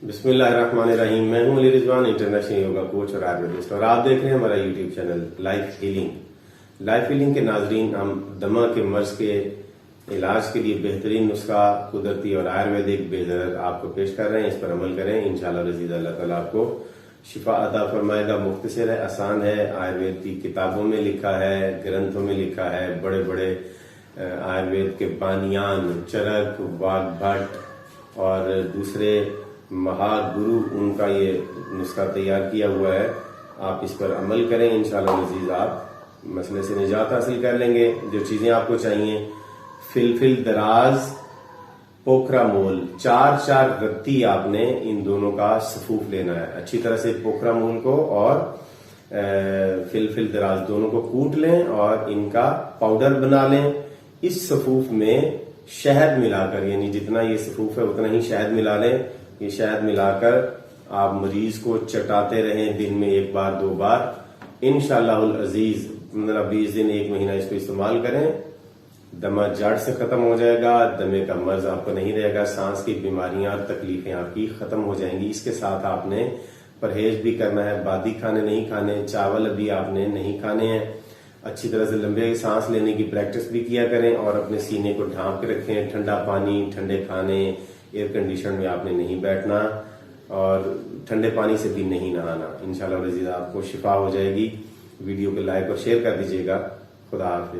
बिस्मिल्लाहिर्रहमानिर्रहीम। मैं हूं Ali Rizwan, international yoga coach और आयुर्वेदिस्ट, और आप देख रहे हैं हमारा YouTube channel life healing. Life healing के नाजरीन, हम दमा के मर्ज के इलाज के लिए बेहतरीन नुस्खा कुदरती और आयुर्वेदिक बेहतर आपको पेश कर रहे हैं। इस पर अमल करें, इंशाअल्लाह रजीज अल्लाह ताला आपको शिफा अता फरमाएगा। मुख्तसर है, आसान है, आयुर्वेद की किताबों में लिखा है, ग्रंथों में लिखा है। बड़े बड़े आयुर्वेद के बानियान, चरक, वाघभट्ट और दूसरे महागुरु, उनका ये नुस्खा तैयार किया हुआ है। आप इस पर अमल करें, इंशाअल्लाह अजीज आप मसले से निजात हासिल कर लेंगे। जो चीजें आपको चाहिए, फिलफिल दराज, पोखरा मोल, 4-4 रत्ती आपने इन दोनों का सफूफ लेना है। अच्छी तरह से पोखरा मोल को और फिलफिल दराज दोनों को कूट लें और इनका पाउडर बना लें। इस सफूफ में शहद मिलाकर, यानी जितना ये सफूफ है उतना ही शहद मिला लें। ये शहद मिलाकर आप मरीज को चटाते रहें, दिन में 1 बार 2 बार। इंशाअल्लाहुल अजीज 15-20 दिन 1 महीना इसको इस्तेमाल करें। दमा जड़ से खत्म हो जाएगा, दमे का मर्ज आपको नहीं रहेगा, सांस की बीमारियां और तकलीफें आपकी खत्म हो जाएंगी। इसके साथ आपने परहेज भी करना है, बादी खाने नहीं खाने, चावल अभी आपने नहीं खाने हैं। अच्छी तरह से लंबे सांस लेने की प्रैक्टिस भी किया करें और अपने सीने को ढांप के रखें। ठंडा पानी, ठंडे खाने, एयर कंडीशन में आपने नहीं बैठना और ठंडे पानी से भी नहीं नहाना। इंशाअल्लाह रजीज आपको शिफा हो जाएगी। वीडियो को लाइक और शेयर कर दीजिएगा। खुदा हाफिज।